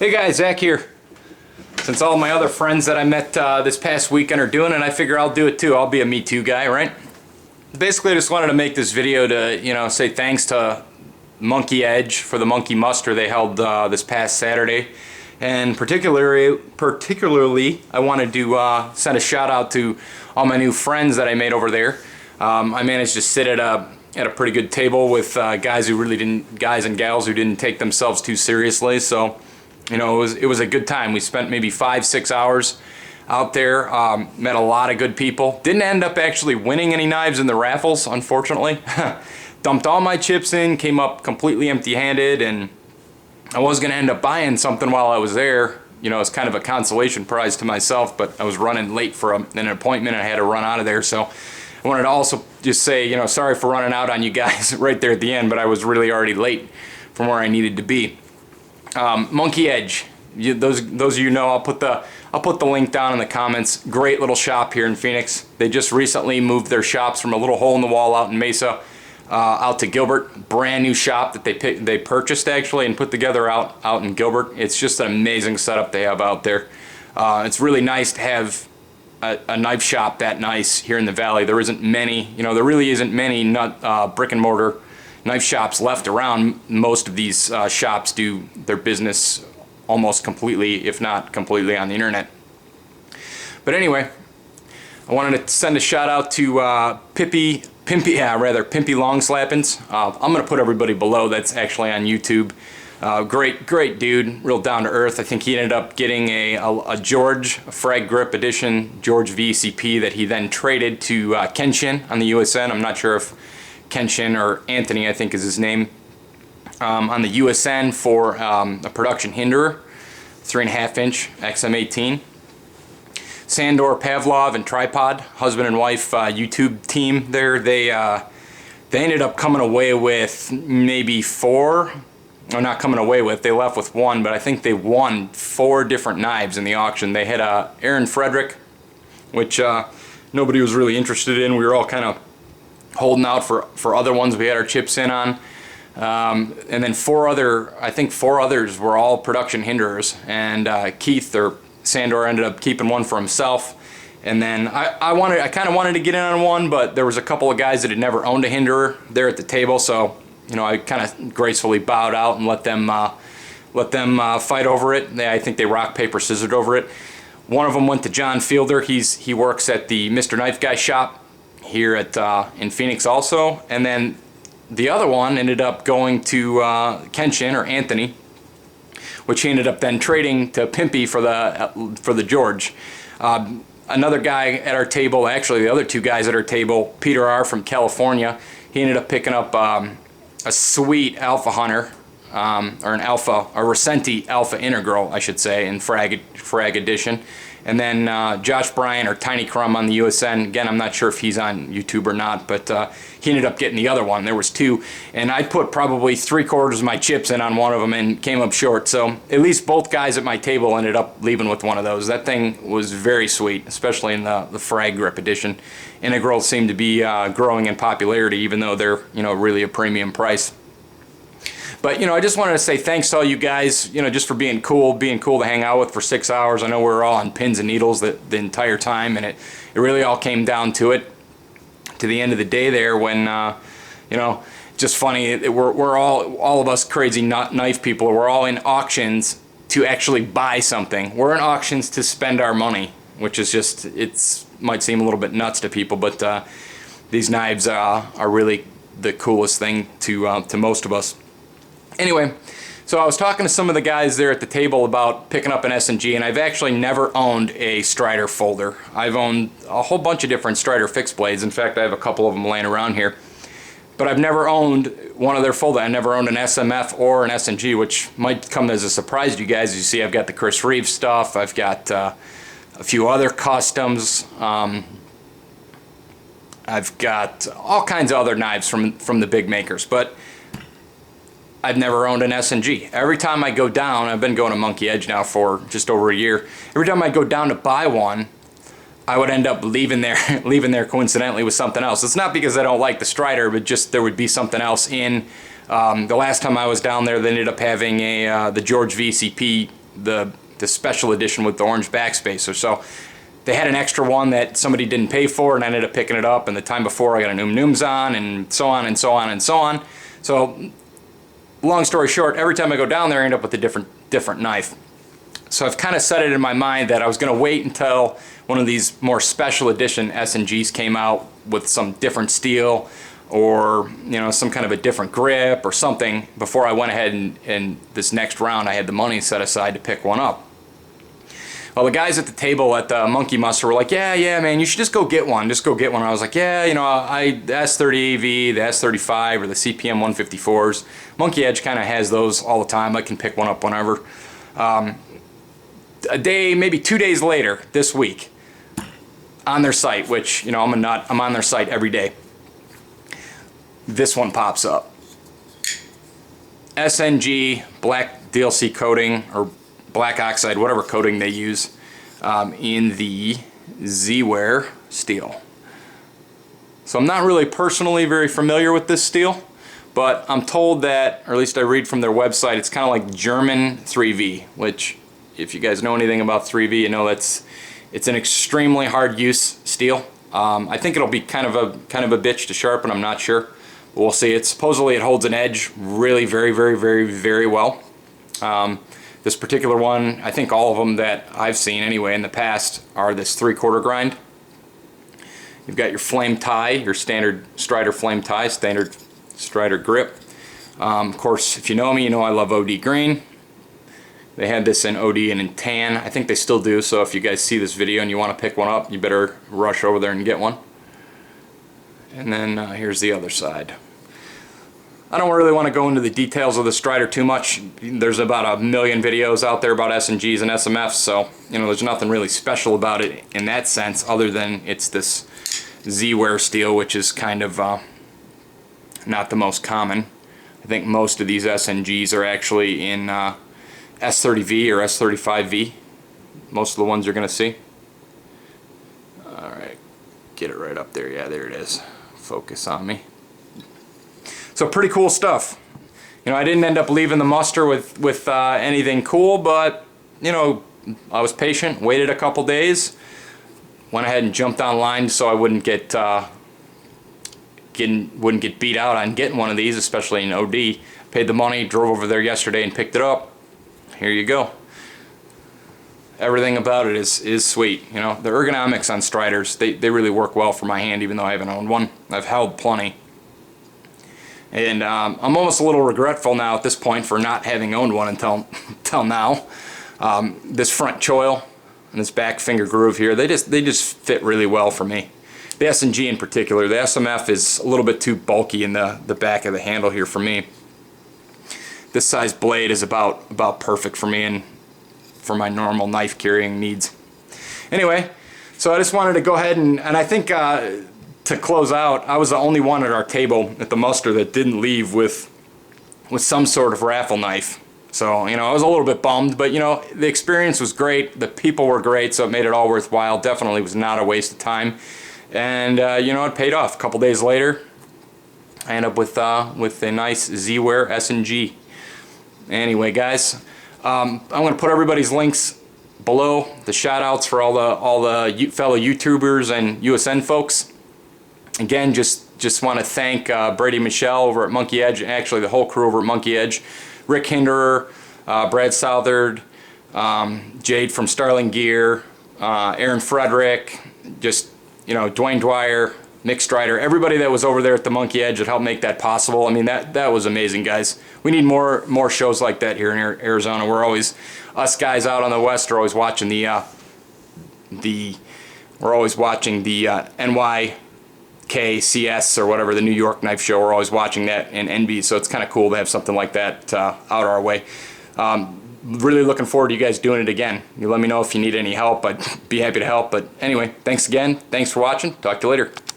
Hey guys, Zach here. Since all my other friends that I met this past weekend are doing it, I figure I'll do it too. I'll be a Me Too guy, right? Basically, I just wanted to make this video to, say thanks to Monkey Edge for the monkey muster they held this past Saturday. And particularly, I wanted to send a shout out to all my new friends that I made over there. I managed to sit at a pretty good table with guys and gals who didn't take themselves too seriously. So, it was a good time. We spent maybe 5-6 hours out there, met a lot of good people. Didn't end up actually winning any knives in the raffles, unfortunately. Dumped all my chips in, came up completely empty-handed, and I was going to end up buying something while I was there. It's kind of a consolation prize to myself, but I was running late for an appointment and I had to run out of there. So I wanted to also just say, sorry for running out on you guys right there at the end, but I was really already late from where I needed to be. Monkey Edge, those of you know, I'll put the link down in the comments. Great little shop here in Phoenix. They just recently moved their shops from a little hole in the wall out in Mesa out to Gilbert. Brand new shop that they purchased actually and put together out in Gilbert. It's just an amazing setup they have out there. It's really nice to have a knife shop that nice here in the valley. There isn't many, there really isn't many brick and mortar knife shops left around. Most of these shops do their business almost completely, if not completely, on the internet. But anyway, I wanted to send a shout out to Pimpylongslapins. I'm gonna put everybody below that's actually on YouTube. Great dude, real down to earth. I think he ended up getting a George Frag Grip Edition George VCP that he then traded to Kenshin on the USN. I'm not sure if Kenshin or Anthony, I think is his name, on the USN for a production hinderer, 3.5 inch XM18. Sandorpavlov and Tripod, husband and wife YouTube team there. They ended up coming away with maybe 4. Or not coming away with, they left with 1, but I think they won 4 different knives in the auction. They had Aaron Frederick, which nobody was really interested in. We were all kind of holding out for other ones we had our chips in on. And then 4 others were all production hinderers. And Keith or Sandor ended up keeping one for himself. And then I kind of wanted to get in on one, but there was a couple of guys that had never owned a hinderer there at the table, so I kind of gracefully bowed out and let them fight over it. I think they rock, paper, scissored over it. One of them went to John Fielder. He works at the Mr. Knife Guy shop here in Phoenix also. And then the other one ended up going to Kenshin or Anthony, which he ended up then trading to Pimpy for the George. Another guy at our table, actually the other 2 guys at our table, PeterR from California, he ended up picking up a sweet Alpha Hunter, or a Recenti Alpha Integral, I should say, in Frag Edition. And then Josh Bryan, or Tiny Crumb on the USN. Again, I'm not sure if he's on YouTube or not, but he ended up getting the other one. There was 2, and I put probably 3/4 of my chips in on one of them and came up short. So at least both guys at my table ended up leaving with one of those. That thing was very sweet, especially in the Frag Grip Edition. Integrals seem to be growing in popularity, even though they're really a premium price. But I just wanted to say thanks to all you guys, just for being cool to hang out with for 6 hours. I know we were all on pins and needles the entire time, and it really all came down to it, to the end of the day there when, just funny. We're all of us crazy knife people. We're all in auctions to actually buy something. We're in auctions to spend our money, which is just might seem a little bit nuts to people, but these knives are really the coolest thing to most of us. Anyway, so I was talking to some of the guys there at the table about picking up an SNG, and I've actually never owned a Strider folder. I've owned a whole bunch of different Strider fixed blades. In fact, I have a couple of them laying around here. But I've never owned one of their folders. I never owned an SMF or an SNG, which might come as a surprise to you guys. You see, I've got the Chris Reeves stuff. I've got a few other customs. I've got all kinds of other knives from the big makers. But I've never owned an SNG. Every time I go down, I've been going to Monkey Edge now for just over a year. Every time I go down to buy one, I would end up leaving there coincidentally with something else. It's not because I don't like the Strider, but just there would be something else in. The last time I was down there, they ended up having the George VCP the special edition with the orange backspacer. So they had an extra one that somebody didn't pay for, and I ended up picking it up. And the time before, I got a Nooms on, and so on and so on and so on. So long story short, every time I go down there, I end up with a different knife. So I've kind of set it in my mind that I was going to wait until one of these more special edition SNGs came out with some different steel, or some kind of a different grip or something, before I went ahead and this next round I had the money set aside to pick one up. Well, the guys at the table at the Monkey Muster were like, yeah man, you should just go get one, And I was like, yeah, the S30AV, the S35, or the CPM 154s. Monkey Edge kind of has those all the time. I can pick one up whenever. A day, maybe 2 days later this week, on their site, which I'm on their site every day, this one pops up. SNG black DLC coating, or black oxide, whatever coating they use, in the Z-Wear steel. So I'm not really personally very familiar with this steel, but I'm told that, or at least I read from their website, it's kind of like German 3V, which, if you guys know anything about 3V, you know it's an extremely hard use steel. I think it'll be kind of a bitch to sharpen. I'm not sure. We'll see. Supposedly it holds an edge really very well. This particular one, I think all of them that I've seen anyway in the past are this 3/4 grind. You've got your flame tie, your standard Strider flame tie, standard Strider grip. Of course, if you know me, you know I love OD green. They had this in OD and in tan. I think they still do, so if you guys see this video and you want to pick one up, you better rush over there and get one. And then here's the other side. I don't really want to go into the details of the Strider too much. There's about 1 million videos out there about SNGs and SMFs, so there's nothing really special about it in that sense, other than it's this Z-Wear steel, which is kind of not the most common. I think most of these SNGs are actually in S30V or S35V. Most of the ones you're going to see. Alright, get it right up there. Yeah, there it is. Focus on me. So pretty cool stuff. I didn't end up leaving the muster with anything cool, but I was patient, waited a couple days, went ahead and jumped online so I wouldn't get beat out on getting one of these, especially in OD. Paid the money, drove over there yesterday and picked it up. Here you go. Everything about it is sweet. The ergonomics on Striders, they really work well for my hand, even though I haven't owned one. I've held plenty. And I'm almost a little regretful now at this point for not having owned one until now. This front choil and this back finger groove here, they just fit really well for me. The SNG in particular. The SMF is a little bit too bulky in the back of the handle here for me. This size blade is about perfect for me and for my normal knife carrying needs. Anyway, so I just wanted to go ahead and I think to close out, I was the only one at our table at the muster that didn't leave with some sort of raffle knife. So, I was a little bit bummed, but the experience was great. The people were great, so it made it all worthwhile. Definitely was not a waste of time. And it paid off. A couple days later, I ended up with a nice Z-Wear SNG. Anyway, guys, I'm going to put everybody's links below, the shout outs for all the fellow YouTubers and USN folks. Again, just want to thank Brady and Michelle over at Monkey Edge, and actually the whole crew over at Monkey Edge, Rick Hinderer, Brad Southard, Jade from Starling Gear, Aaron Frederick, Dwayne Dwyer, Nick Strider, everybody that was over there at the Monkey Edge that helped make that possible. I mean, that was amazing, guys. We need more shows like that here in Arizona. Us guys out on the west are always watching the NYKCS or whatever, the New York Knife Show. We're always watching that in NB, so it's kind of cool to have something like that out our way. Really looking forward to you guys doing it again. You let me know if you need any help. I'd be happy to help. But anyway, thanks again. Thanks for watching. Talk to you later.